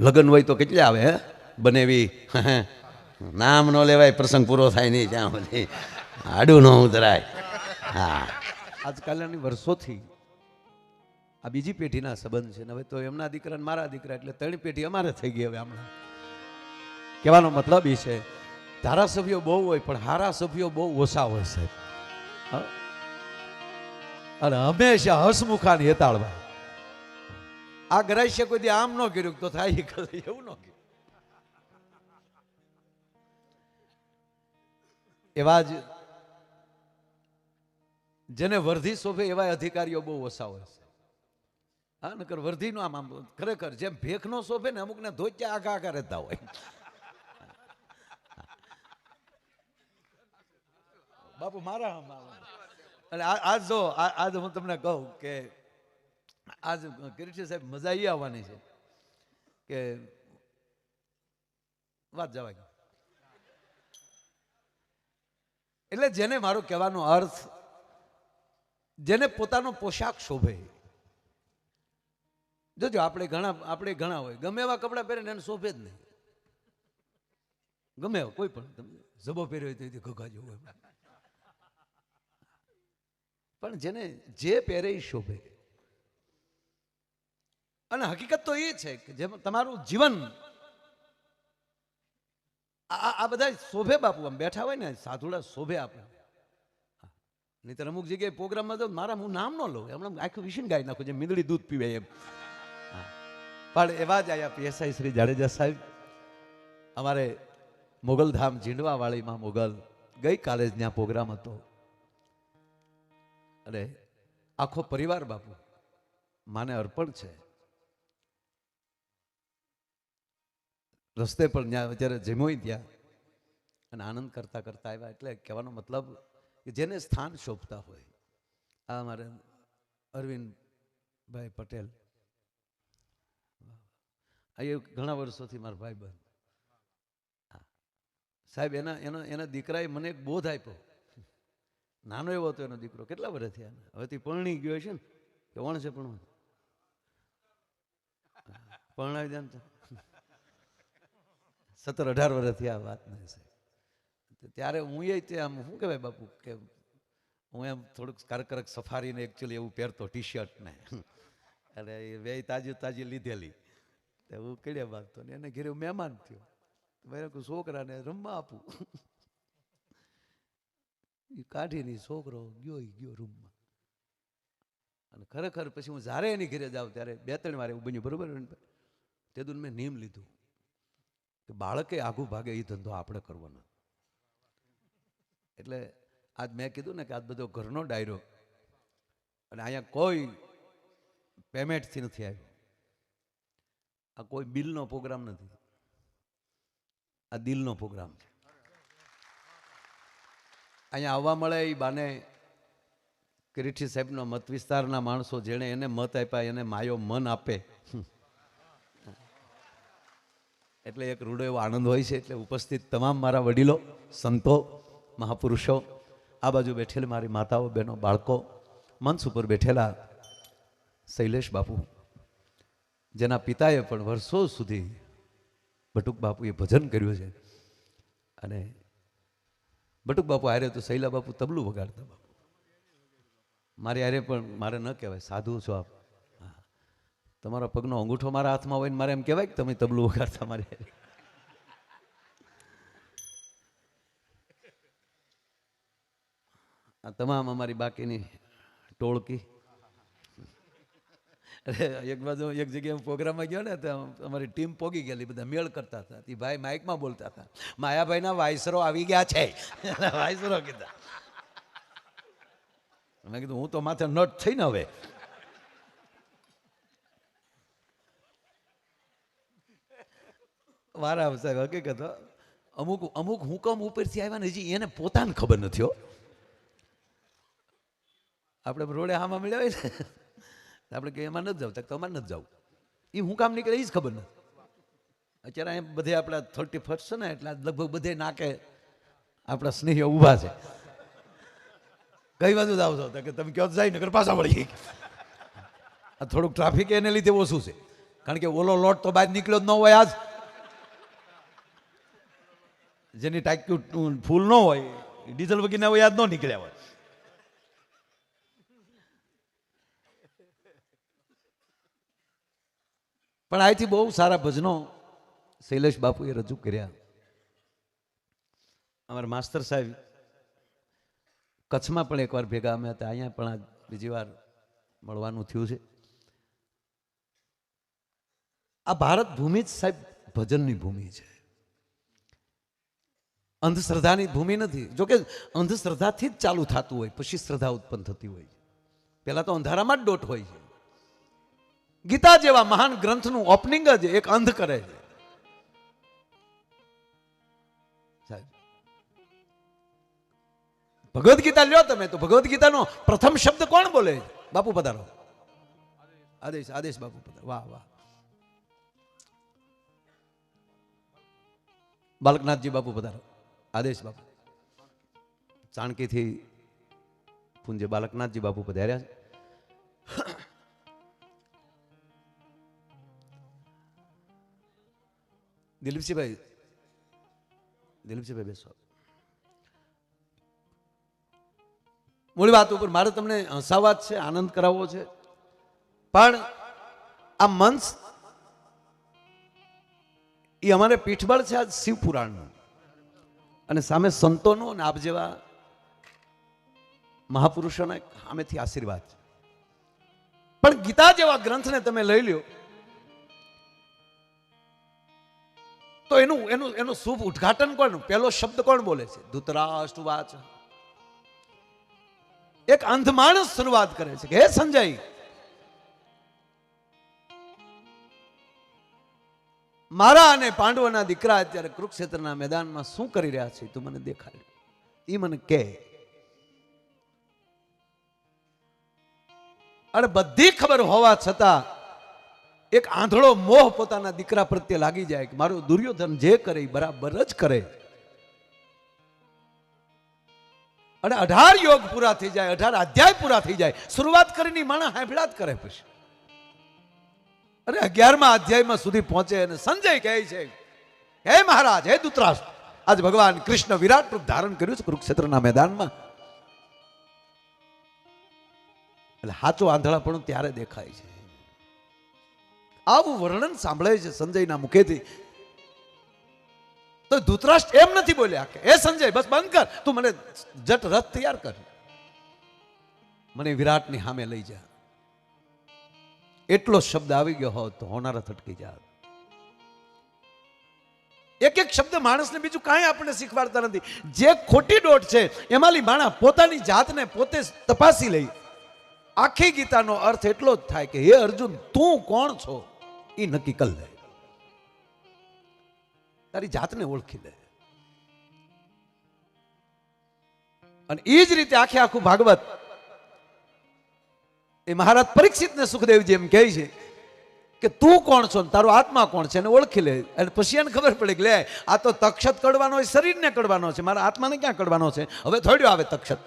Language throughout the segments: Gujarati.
લગ્ન હોય તો કેટલી આવે હે બનેવી નામ ન લેવાય પ્રસંગ પૂરો થાય નહીં ત્યાં સુધી આડું ન ઉતરાય. હા આજકાલની વર્ષોથી આ બીજી પેઢીના સંબંધ છે ને હવે તો એમના દીકરા ને મારા દીકરા એટલે ત્રણ પેઢી અમારે થઈ ગઈ. હવે હમણાં કહેવાનો મતલબ એ છે ધારાસભ્યો બહુ હોય પણ હારા સભ્યો બહુ ઓછા હોય સાહેબ. અને હંમેશા હસમુખા ને હેતાળવા આ ગ્રાહ્ય કોઈ દી આમ ન કર્યું તો થાય એવું ન કર્યું. એવા જ જેને વર્ધી શોભે એવા અધિકારીઓ બહુ ઓછા હોય છે. હા નકર વર્ધીનો આમ ખરેખર જેમ ભેખ નો શોભે ને અમુક ને ધોત્યા આખા આખા રહેતા હોય. બાપુ મારા અને આજ જો આજ હું તમને કહું કે આજ કિરીટસિંહ સાહેબ મજા એ આવવાની છે કે વાત જવા ગઈ. એટલે જેને મારો કહેવાનો અર્થ જેને પોતાનો પોશાક શોભે. જોજો આપણે ઘણા હોય ગમે એવા કપડાં પહેરીને એને શોભે જ નહીં. ગમે એવા કોઈ પણ ઝબો પહેર્યો હોય તો ઘઘા જેવો હોય પણ જેને જે પહેરે એ શોભે. અને હકીકત તો એ છે કે જેમ તમારું જીવન આ બધા શોભે બાપુ આમ બેઠા હોય ને સાધુડા શોભે આપણે. નહીતર અમુક જગ્યાએ પ્રોગ્રામમાં તો મારા હું નામ ન લઉં હમણાં આખું વિષય ગાઈ નાખું જેમ મીંદડી દૂધ પીવે એમ. પણ એવા જ આયા પીએસઆઈ શ્રી જાડેજા સાહેબ અમારે મોગલધામ જીંડવા વાળીમાં મોગલ ગઈકાલે જ ત્યાં પ્રોગ્રામ હતો અને આખો પરિવાર બાપુ માને અર્પણ છે. રસ્તે પણ ત્યાં અત્યારે જમ્યો ત્યાં અને આનંદ કરતા કરતા આવ્યા. એટલે કહેવાનો મતલબ કે જેને સ્થાન શોભતા હોય આ અમારે અરવિંદભાઈ પટેલ એ ઘણા વર્ષોથી મારા ભાઈ બંધ સાહેબ એના દીકરાએ મને એક બોધ આપ્યો. નાનો એવો હતો એનો દીકરો કેટલા વર્ષ થયા હવેથી પરણી ગયો છે ને કે વણ છે પણ પરણાવી દે તો 17-18 વર્ષ થયા વાત નહીં સાહેબ. ત્યારે હું એ આમ શું કહેવાય બાપુ કે હું એમ થોડુંક કરક સફારીને એકચ્યુઅલી એવું પહેરતો ટી શર્ટ ને અને એ વે તાજી લીધેલી હું કીડ્યા માગતો ને એને ઘેરે મહેમાન થયો મેં છોકરાને રમવા આપું એ કાઢીને છોકરો ગયો રૂમમાં. અને ખરેખર પછી હું જ્યારે એની ઘરે જાઉં ત્યારે 2-3 વાર એવું બન્યું બરોબર. તે દુન મેં નિયમ લીધું કે બાળકે આઘું ભાગે એ ધંધો આપણે કરવાનો. એટલે આજ મેં કીધું ને કે આજ બધો ઘરનો ડાયરો અને અહીંયા કોઈ પેમેન્ટથી નથી આવ્યો. આ કોઈ બિલનો પ્રોગ્રામ નથી. આ દિલનો પ્રોગ્રામ છે. અહીંયા આવવા મળે એ બાને કિરીટસિંહ સાહેબનો મત વિસ્તારના માણસો જેણે એને મત આપ્યા એને માયો મન આપે એટલે એક રૂડો એવો આનંદ હોય છે. એટલે ઉપસ્થિત તમામ મારા વડીલો સંતો મહાપુરુષો આ બાજુ બેઠેલી મારી માતાઓ બહેનો બાળકો મંચ ઉપર બેઠેલા શૈલેષ બાપુ જેના પિતાએ પણ વર્ષો સુધી બટુક બાપુએ ભજન કર્યું છે અને બટુક બાપુ હારે તો શૈલા બાપુ તબલું વગાડતા. બાપુ મારી હારે પણ મારે ન કહેવાય સાધુ છો આપ. તમારો પગનો અંગૂઠો મારા હાથમાં હોય ને મારે એમ કહેવાય કે તમે તબલું વગાડતા મારી હારે. આ તમામ અમારી બાકીની ટોળકી એક બાજુ એક જગ્યાએ પ્રોગ્રામમાં ગયો ને તો અમારી ટીમ પોગી ગયેલી બધા મેળ કરતા હતા. એ ભાઈ માઇકમાં બોલતા હતા માયાભાઈના વાયસરો આવી ગયા છે વાયસરો કીધા. મેં કીધું હું તો માથે નટ થઈને હવે વારા સાહેબ હકીકત અમુક હુકમ ઉપરથી આવ્યા ને હજી એને પોતાને ખબર નથી હો. આપણે રોડે હામાં મળ્યા હોય ને આપણે કે એમાં નથી જાવ તો અમારે નથી જવું એ હું કામ નીકળે એ જ ખબર નથી. અત્યારે અહીં બધે આપણા 31st છે ને એટલે લગભગ બધે નાકે આપણા સ્નેહીઓ ઊભા છે. કઈ બાજુ જાવ છો કે તમે ક્યાં જાય નગર પાછા વળી. આ થોડુંક ટ્રાફિક એને લીધે ઓછું છે કારણ કે ઓલો લોટ તો બહાર નીકળ્યો જ ન હોય. આજ જેની ટાંકી ફૂલ ન હોય, ડીઝલ વગી ના હોય, આજ ન નીકળ્યા હોય. પણ અહીંથી બહુ સારા ભજનો શૈલેષ બાપુએ રજૂ કર્યા. અમારા માસ્તર સાહેબ કચ્છમાં પણ એકવાર ભેગા અમે હતા, અહીંયા પણ આ બીજી વાર મળવાનું થયું છે. આ ભારત ભૂમિ જ સાહેબ ભજનની ભૂમિ છે, અંધશ્રદ્ધાની ભૂમિ નથી. જોકે અંધશ્રદ્ધાથી જ ચાલુ થતું હોય, પછી શ્રદ્ધા ઉત્પન્ન થતી હોય. પહેલા તો અંધારામાં જ દોટ હોય છે. ગીતા જેવા મહાન ગ્રંથનું ઓપનિંગ જ એક અંધ કરે છે સાહેબ. ભગવદ્ ગીતા લ્યો તમે, તો ભગવદ્ ગીતાનો પ્રથમ શબ્દ કોણ બોલે? બાપુ પધારો. આદેશ, આદેશ બાપુ પધારો. વાહ વાહ. બાલકનાથજી બાપુ પધારો. આદેશ બાપુ. ચાણકીથી પૂજ્ય બાલકનાથજી બાપુ પધાર્યા છે. દિલીપસિંહભાઈ, દિલીપસિંહભાઈ બેસો. મૂળ વાત ઉપર મારે તમને હસાવા છે, આનંદ કરાવવો છે, પણ આ મંચ એ અમારે પીઠબળ છે આ શિવ પુરાણનું, અને સામે સંતોનો અને આપ જેવા મહાપુરુષોના સામેથી આશીર્વાદ છે. પણ ગીતા જેવા ગ્રંથને તમે લઈ લ્યો તો એનું એનું એનું શુભ ઉદ્ઘાટન કોણ, પહેલો શબ્દ કોણ બોલે છે? ધૃતરાષ્ટ્ર વાચ. એક અંધ માણસ શરૂઆત કરે છે કે હે સંજય, મારા અને પાંડવોના દીકરા અત્યારે કુરુક્ષેત્રના મેદાનમાં શું કરી રહ્યા છે તું મને દેખાડ, એ મને કહે. અને બધી ખબર હોવા છતાં એક આંધળો મોહ પોતાના દીકરા પ્રત્યે લાગી જાય કે મારો દુર્યોધન જે કરે બરાબર જ કરે. અને 18 યોગ પૂરા થઈ જાય, 18 અધ્યાય પૂરા થઈ જાય, શરૂઆત કરીને માણસ હાંભળા જ કરે. પછી અરે 11મા અધ્યાયમાં સુધી પહોંચે અને સંજય કહે છે હે મહારાજ, હે ધૃતરાષ્ટ્ર, આજ ભગવાન કૃષ્ણ વિરાટ રૂપ ધારણ કર્યું છે કુરુક્ષેત્રના મેદાનમાં. એટલે સાચો આંધળાપણું ત્યારે દેખાય છે. આવું વર્ણન સાંભળે છે સંજયના મુખેથી. તો ધૃતરાષ્ટ્ર એમ નથી બોલ્યા કે એ સંજય બસ બંધ કર, તું મને જટ રથ તૈયાર કર, મને વિરાટની સામે લઈ જા. એટલો શબ્દ આવી ગયો હોત તો હોનારત અટકી જાય. એક એક શબ્દ માણસને બીજું કાંઈ આપણને શીખવાડતા નથી. જે ખોટી દોટ છે એમાંથી માણસ પોતાની જાતને પોતે તપાસી લઈ. આખી ગીતાનો અર્થ એટલો જ થાય કે હે અર્જુન, તું કોણ છો એ નક્કી કર લે, તારી જાતને ઓળખી લે. અને એ જ રીતે આખે આખું ભાગવત એ મહારાજ પરીક્ષિતને સુખદેવજી એમ કહે છે કે તું કોણ છો, તારો આત્મા કોણ છે એને ઓળખી લે. અને પછી એને ખબર પડે કે લે આ તો તક્ષત કડવાનો હોય, શરીરને કડવાનો છે, મારા આત્માને ક્યાં કડવાનો છે, હવે થોડ્યો આવે તક્ષત.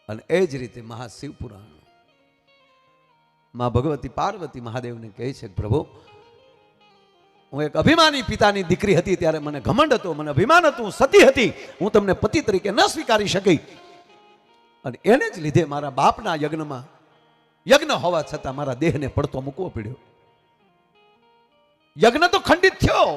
અને એ જ રીતે મહાશિવ પુરાણ માં ભગવતી પાર્વતી મહાદેવને કહે છે કે પ્રભુ, હું એક અભિમાની પિતાની દીકરી હતી ત્યારે મને ઘમંડ હતો, મને અભિમાન હતું, સતી હતી, હું તમને પતિ તરીકે ન સ્વીકારી શકી. અને એને જ લીધે મારા બાપના યજ્ઞમાં યજ્ઞ હોવા છતાં મારા દેહને પડતો મૂકવો પડ્યો. યજ્ઞ તો ખંડિત થયો,